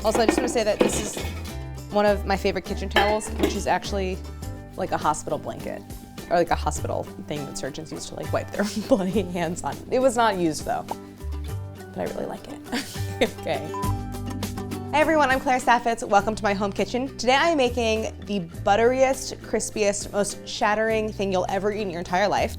Also, I just want to say that this is one of my favorite kitchen towels, which is actually like a hospital blanket, or like a hospital thing that surgeons use to like wipe their bloody hands on. It was not used though, but I really like it. Okay. Hey everyone, I'm Claire Saffitz. Welcome to my home kitchen. Today I am making the butteriest, crispiest, most shattering thing you'll ever eat in your entire life.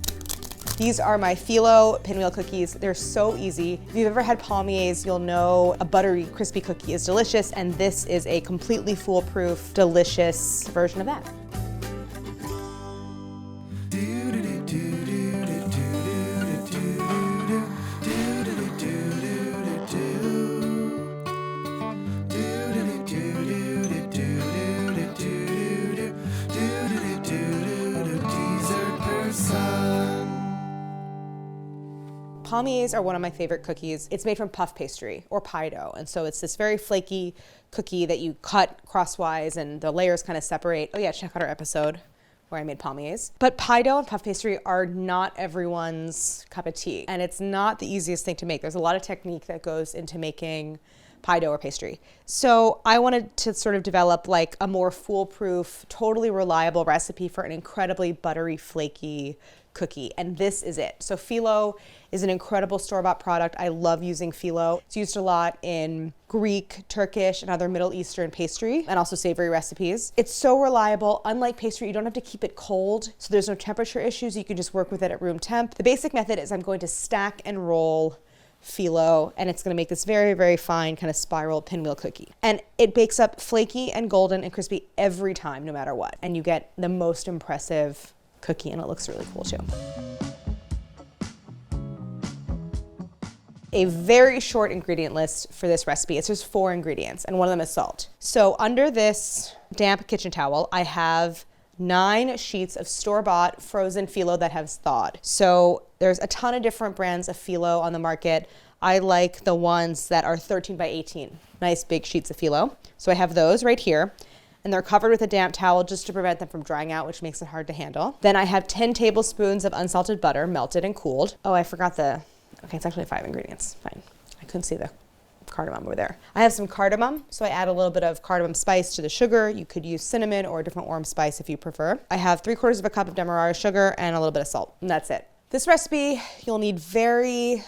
These are my Phyllo Pinwheel cookies. They're so easy. If you've ever had palmiers, you'll know a buttery, crispy cookie is delicious, and this is a completely foolproof, delicious version of that. Palmiers are one of my favorite cookies. It's made from puff pastry or pie dough. And so it's this very flaky cookie that you cut crosswise and the layers kind of separate. Oh yeah, check out our episode where I made palmiers. But pie dough and puff pastry are not everyone's cup of tea. And it's not the easiest thing to make. There's a lot of technique that goes into making pie dough or pastry. So I wanted to sort of develop like a more foolproof, totally reliable recipe for an incredibly buttery, flaky cookie. And this is it. So Phyllo is an incredible store-bought product. I love using Phyllo. It's used a lot in Greek, Turkish, and other Middle Eastern pastry, and also savory recipes. It's so reliable. Unlike pastry, you don't have to keep it cold, so there's no temperature issues. You can just work with it at room temp. The basic method is I'm going to stack and roll Phyllo, and it's gonna make this very, very fine kind of spiral pinwheel cookie. And it bakes up flaky and golden and crispy every time, no matter what. And you get the most impressive cookie, and it looks really cool too. A very short ingredient list for this recipe. It's just 4 ingredients, and one of them is salt. So under this damp kitchen towel, I have 9 sheets of store-bought frozen Phyllo that have thawed. So there's a ton of different brands of Phyllo on the market. I like the ones that are 13 by 18, nice big sheets of Phyllo. So I have those right here, and they're covered with a damp towel just to prevent them from drying out, which makes it hard to handle. Then I have 10 tablespoons of unsalted butter, melted and cooled. Oh, I forgot okay, it's actually 5 ingredients, fine. I couldn't see the cardamom over there. I have some cardamom, so I add a little bit of cardamom spice to the sugar. You could use cinnamon or a different warm spice if you prefer. I have 3/4 of a cup of demerara sugar and a little bit of salt, and that's it. This recipe, you'll need very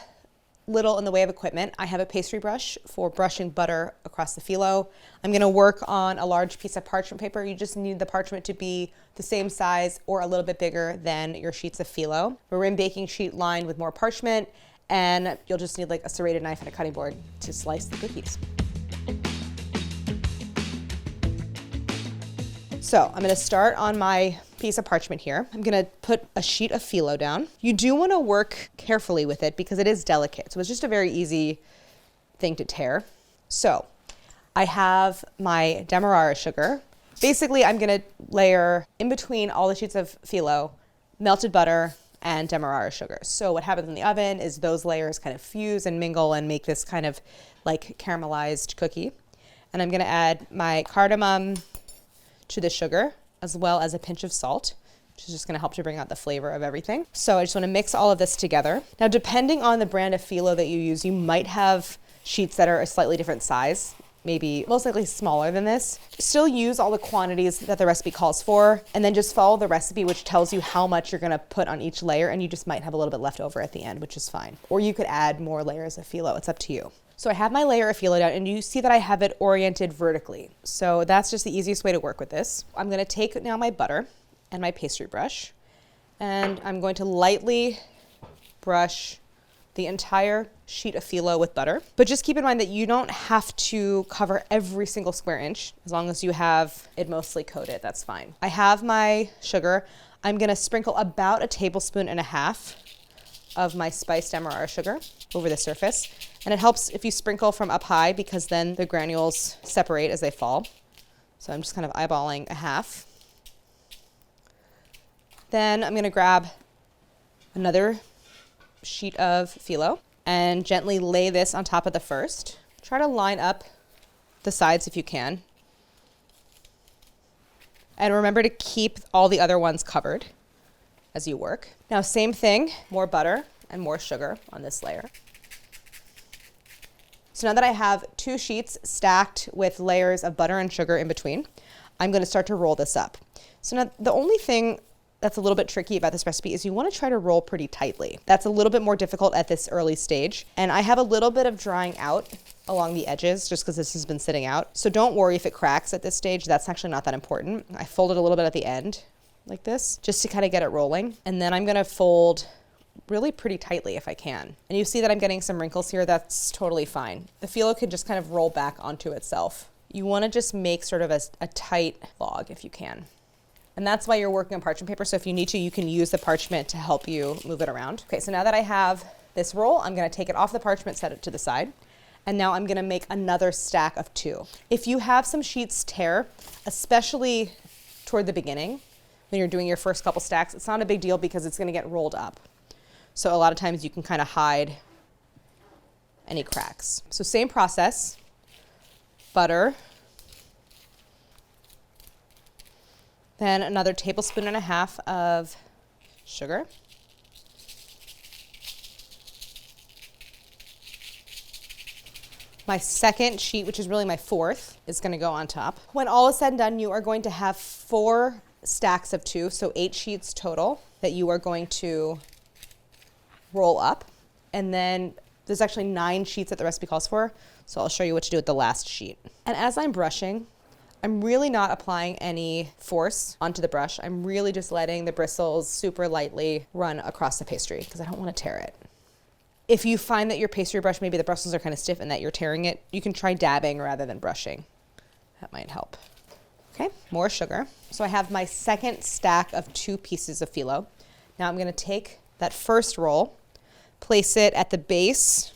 little in the way of equipment. I have a pastry brush for brushing butter across the Phyllo. I'm gonna work on a large piece of parchment paper. You just need the parchment to be the same size or a little bit bigger than your sheets of Phyllo. A rim baking sheet lined with more parchment, and you'll just need like a serrated knife and a cutting board to slice the cookies. So I'm gonna start on my piece of parchment here. I'm gonna put a sheet of Phyllo down. You do wanna work carefully with it because it is delicate. So it's just a very easy thing to tear. So I have my demerara sugar. Basically, I'm gonna layer in between all the sheets of Phyllo, melted butter, and demerara sugar. So what happens in the oven is those layers kind of fuse and mingle and make this kind of like caramelized cookie. And I'm gonna add my cardamom to the sugar, as well as a pinch of salt, which is just gonna help to bring out the flavor of everything. So I just wanna mix all of this together. Now, depending on the brand of Phyllo that you use, you might have sheets that are a slightly different size, maybe most likely smaller than this. Still use all the quantities that the recipe calls for, and then just follow the recipe, which tells you how much you're gonna put on each layer, and you just might have a little bit left over at the end, which is fine. Or you could add more layers of Phyllo, it's up to you. So I have my layer of Phyllo down, and you see that I have it oriented vertically. So that's just the easiest way to work with this. I'm gonna take now my butter and my pastry brush, and I'm going to lightly brush the entire sheet of Phyllo with butter. But just keep in mind that you don't have to cover every single square inch. As long as you have it mostly coated, that's fine. I have my sugar. I'm gonna sprinkle about 1.5 tablespoons of my spiced demerara sugar over the surface. And it helps if you sprinkle from up high because then the granules separate as they fall. So I'm just kind of eyeballing 1/2. Then I'm gonna grab another sheet of Phyllo and gently lay this on top of the first. Try to line up the sides if you can. And remember to keep all the other ones covered as you work. Now, same thing, more butter and more sugar on this layer. So now that I have 2 sheets stacked with layers of butter and sugar in between, I'm going to start to roll this up. So now the only thing that's a little bit tricky about this recipe is you want to try to roll pretty tightly. That's a little bit more difficult at this early stage. And I have a little bit of drying out along the edges just because this has been sitting out. So don't worry if it cracks at this stage. That's actually not that important. I fold it a little bit at the end like this just to kind of get it rolling. And then I'm going to fold really pretty tightly if I can. And you see that I'm getting some wrinkles here. That's totally fine. The phyllo can just kind of roll back onto itself. You want to just make sort of a tight log if you can. And that's why you're working on parchment paper. So if you need to, you can use the parchment to help you move it around. Okay, so now that I have this roll, I'm going to take it off the parchment, set it to the side. And now I'm going to make another stack of 2. If you have some sheets tear, especially toward the beginning, when you're doing your first couple stacks, it's not a big deal because it's going to get rolled up. So a lot of times you can kind of hide any cracks. So same process, butter, then another 1.5 tablespoons of sugar. My second sheet, which is really my 4th, is going to go on top. When all is said and done, you are going to have 4 stacks of 2, so 8 sheets total that you are going to roll up. And then there's actually 9 sheets that the recipe calls for, so I'll show you what to do with the last sheet. And as I'm brushing, I'm really not applying any force onto the brush. I'm really just letting the bristles super lightly run across the pastry because I don't want to tear it. If you find that your pastry brush, maybe the bristles are kind of stiff and that you're tearing it, you can try dabbing rather than brushing. That might help. Okay, more sugar. So I have my second stack of 2 pieces of phyllo. Now I'm going to take that first roll, place it at the base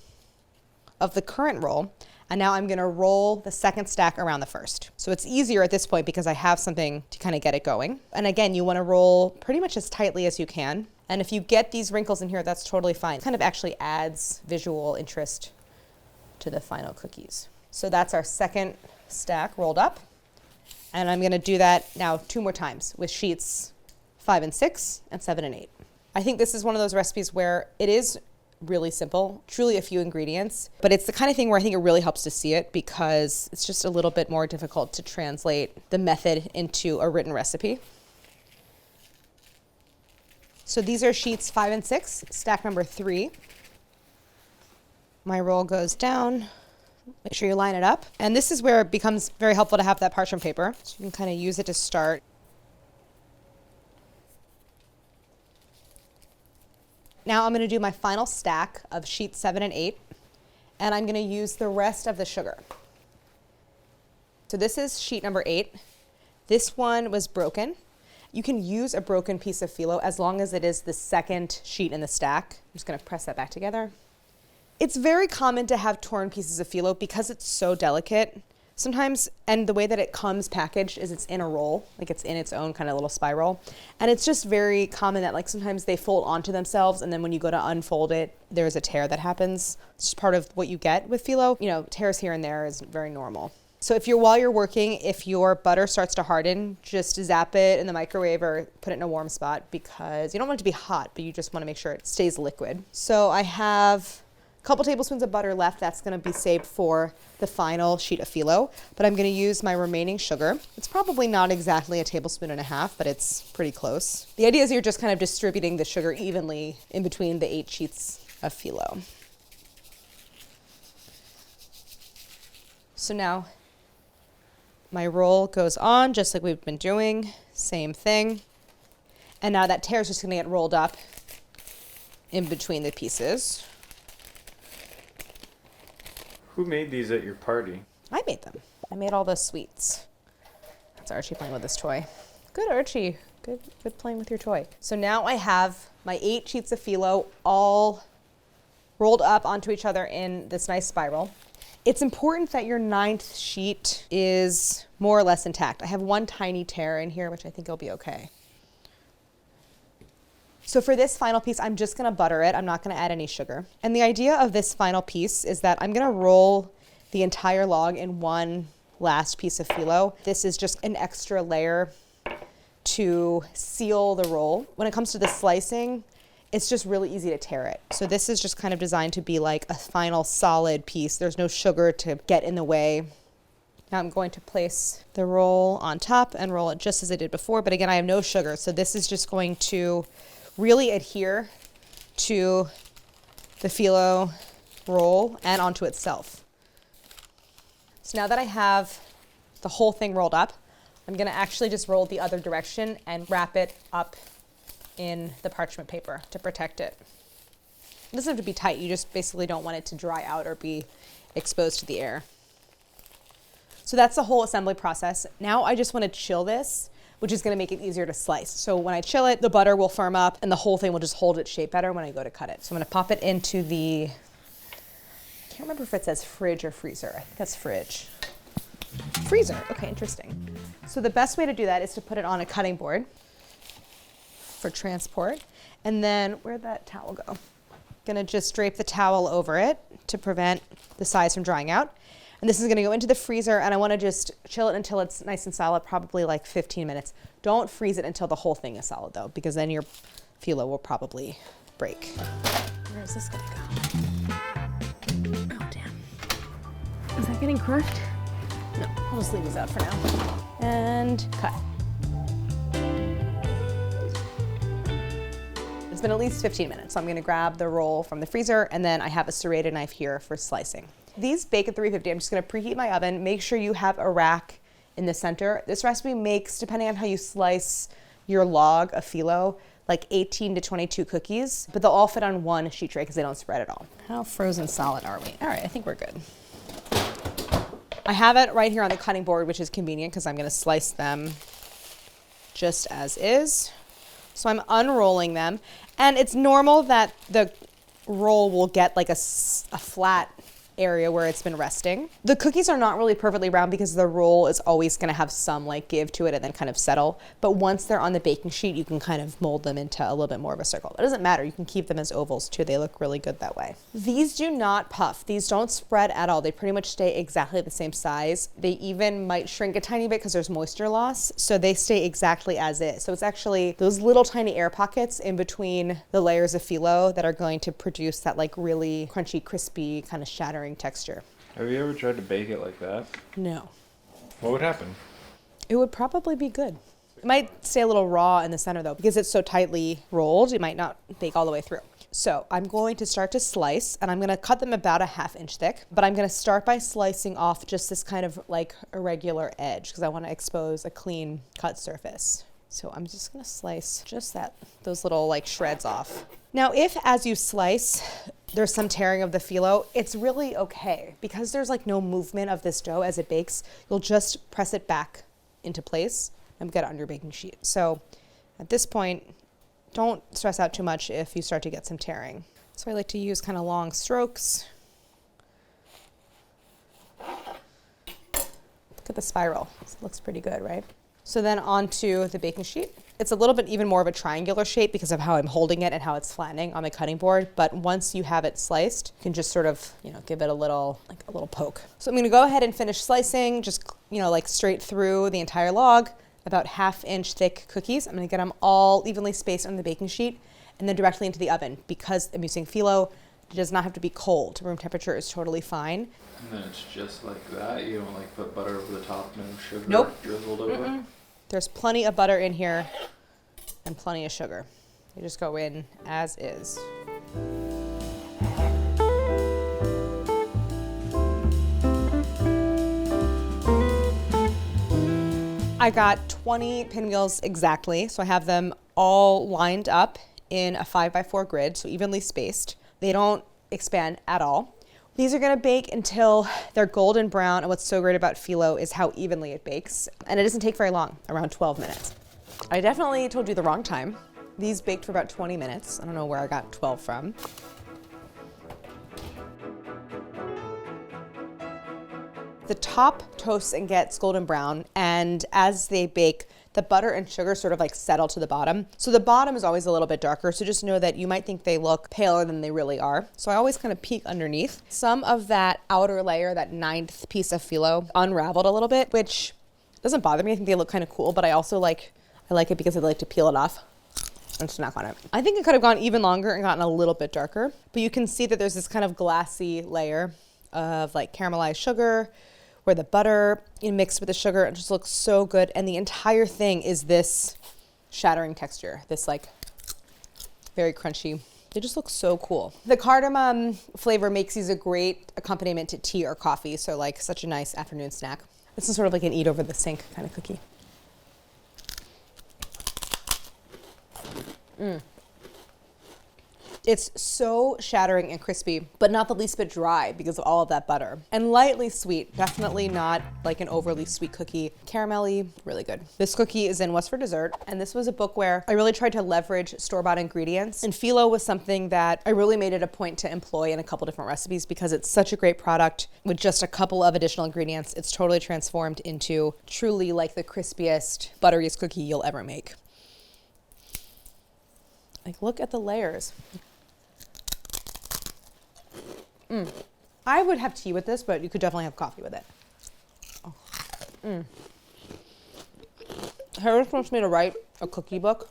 of the current roll, and now I'm going to roll the second stack around the first. So it's easier at this point because I have something to kind of get it going. And again, you want to roll pretty much as tightly as you can. And if you get these wrinkles in here, that's totally fine. It kind of actually adds visual interest to the final cookies. So that's our second stack rolled up. And I'm going to do that now 2 more times with sheets 5 and 6 and 7 and 8. I think this is one of those recipes where it is really simple, truly a few ingredients, but it's the kind of thing where I think it really helps to see it because it's just a little bit more difficult to translate the method into a written recipe. So these are sheets 5 and 6, stack number 3. My roll goes down. Make sure you line it up. And this is where it becomes very helpful to have that parchment paper. So you can kind of use it to start. Now I'm going to do my final stack of sheets 7 and 8, and I'm going to use the rest of the sugar. So this is sheet number 8. This one was broken. You can use a broken piece of phyllo as long as it is the second sheet in the stack. I'm just going to press that back together. It's very common to have torn pieces of phyllo because it's so delicate. Sometimes, and the way that it comes packaged is it's in a roll, like it's in its own kind of little spiral. And it's just very common that like sometimes they fold onto themselves and then when you go to unfold it, there's a tear that happens. It's just part of what you get with phyllo. You know, tears here and there is very normal. So while you're working, if your butter starts to harden, just zap it in the microwave or put it in a warm spot because you don't want it to be hot, but you just want to make sure it stays liquid. So I have couple tablespoons of butter left. That's going to be saved for the final sheet of phyllo, but I'm going to use my remaining sugar. It's probably not exactly 1.5 tablespoons, but it's pretty close. The idea is you're just kind of distributing the sugar evenly in between the 8 sheets of phyllo. So now my roll goes on just like we've been doing, same thing. And now that tear is just going to get rolled up in between the pieces. Who made these at your party? I made them. I made all the sweets. That's Archie playing with this toy. Good, Archie. Good playing with your toy. So now I have my 8 sheets of phyllo all rolled up onto each other in this nice spiral. It's important that your 9th sheet is more or less intact. I have one tiny tear in here, which I think will be okay. So for this final piece, I'm just going to butter it. I'm not going to add any sugar. And the idea of this final piece is that I'm going to roll the entire log in one last piece of phyllo. This is just an extra layer to seal the roll. When it comes to the slicing, it's just really easy to tear it. So this is just kind of designed to be like a final solid piece. There's no sugar to get in the way. Now I'm going to place the roll on top and roll it just as I did before. But again, I have no sugar. So this is just going to really adhere to the phyllo roll and onto itself. So now that I have the whole thing rolled up, I'm going to actually just roll the other direction and wrap it up in the parchment paper to protect it. It doesn't have to be tight. You just basically don't want it to dry out or be exposed to the air. So that's the whole assembly process. Now I just want to chill this, which is going to make it easier to slice. So when I chill it, the butter will firm up and the whole thing will just hold its shape better when I go to cut it. So I'm going to pop it into the, I can't remember if it says fridge or freezer. I think that's fridge. Freezer. Okay, interesting. So the best way to do that is to put it on a cutting board for transport. And then where'd that towel go? Gonna just drape the towel over it to prevent the sides from drying out. And this is gonna go into the freezer, and I wanna just chill it until it's nice and solid, probably like 15 minutes. Don't freeze it until the whole thing is solid though, because then your phyllo will probably break. Where is this gonna go? Oh, damn. Is that getting crushed? No, I'll just leave these out for now. And cut. It's been at least 15 minutes, so I'm gonna grab the roll from the freezer, and then I have a serrated knife here for slicing. These bake at 350. I'm just gonna preheat my oven. Make sure you have a rack in the center. This recipe makes, depending on how you slice your log of phyllo, like 18 to 22 cookies, but they'll all fit on one sheet tray because they don't spread at all. How frozen solid are we? All right, I think we're good. I have it right here on the cutting board, which is convenient because I'm gonna slice them just as is. So I'm unrolling them, and it's normal that the roll will get like a flat area where it's been resting. The cookies are not really perfectly round because the roll is always gonna have some like give to it and then kind of settle. But once they're on the baking sheet, you can kind of mold them into a little bit more of a circle. It doesn't matter, you can keep them as ovals too. They look really good that way. These do not puff. These don't spread at all. They pretty much stay exactly the same size. They even might shrink a tiny bit because there's moisture loss. So they stay exactly as is. So it's actually those little tiny air pockets in between the layers of phyllo that are going to produce that like really crunchy, crispy, kind of shattering texture. Have you ever tried to bake it like that? No. What would happen? It would probably be good. It might stay a little raw in the center though, because it's so tightly rolled, it might not bake all the way through. So I'm going to start to slice, and I'm gonna cut them about a 1/2 inch thick, but I'm gonna start by slicing off just this kind of like irregular edge because I wanna expose a clean cut surface. So I'm just gonna slice just those little like shreds off. Now, if as you slice, there's some tearing of the phyllo, it's really okay because there's like no movement of this dough as it bakes. You'll just press it back into place and get it on your baking sheet. So at this point, don't stress out too much if you start to get some tearing. So I like to use kind of long strokes. Look at the spiral. It looks pretty good, right? So then onto the baking sheet. It's a little bit even more of a triangular shape because of how I'm holding it and how it's flattening on the cutting board. But once you have it sliced, you can just sort of, give it a little poke. So I'm gonna go ahead and finish slicing, just, like straight through the entire log, about 1/2 inch thick cookies. I'm gonna get them all evenly spaced on the baking sheet and then directly into the oven. Because I'm using phyllo, it does not have to be cold. Room temperature is totally fine. And then it's just like that? You don't like put butter over the top, no sugar drizzled over? Mm-mm. There's plenty of butter in here and plenty of sugar. You just go in as is. I got 20 pinwheels exactly, so I have them all lined up in a 5x4 grid, so evenly spaced. They don't expand at all. These are gonna bake until they're golden brown, and what's so great about phyllo is how evenly it bakes, and it doesn't take very long, around 12 minutes. I definitely told you the wrong time. These baked for about 20 minutes. I don't know where I got 12 from. The top toasts and gets golden brown, and as they bake, the butter and sugar sort of like settle to the bottom. So the bottom is always a little bit darker, so just know that you might think they look paler than they really are. So I always kind of peek underneath. Some of that outer layer, that 9th piece of phyllo, unraveled a little bit, which doesn't bother me. I think they look kind of cool, but I also like it because I like to peel it off. and snack on it. I think it could have gone even longer and gotten a little bit darker, but you can see that there's this kind of glassy layer of like caramelized sugar where the butter mixed with the sugar. It just looks so good. And the entire thing is this shattering texture, this like very crunchy. It just looks so cool. The cardamom flavor makes these a great accompaniment to tea or coffee. So like such a nice afternoon snack. This is sort of like an eat over the sink kind of cookie. It's so shattering and crispy, but not the least bit dry because of all of that butter. And lightly sweet, definitely not like an overly sweet cookie. Caramelly, really good. This cookie is in What's for Dessert, and this was a book where I really tried to leverage store-bought ingredients. And Phyllo was something that I really made it a point to employ in a couple different recipes because it's such a great product with just a couple of additional ingredients. It's totally transformed into truly like the crispiest, butteriest cookie you'll ever make. Like, look at the layers. I would have tea with this, but you could definitely have coffee with it. Oh. Harris wants me to write a cookie book,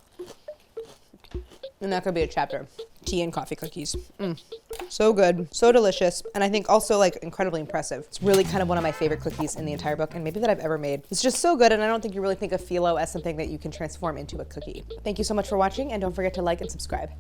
and that could be a chapter. Tea and coffee cookies. So good, so delicious, and I think also like incredibly impressive. It's really kind of one of my favorite cookies in the entire book, and maybe that I've ever made. It's just so good, and I don't think you really think of Phyllo as something that you can transform into a cookie. Thank you so much for watching, and don't forget to like and subscribe.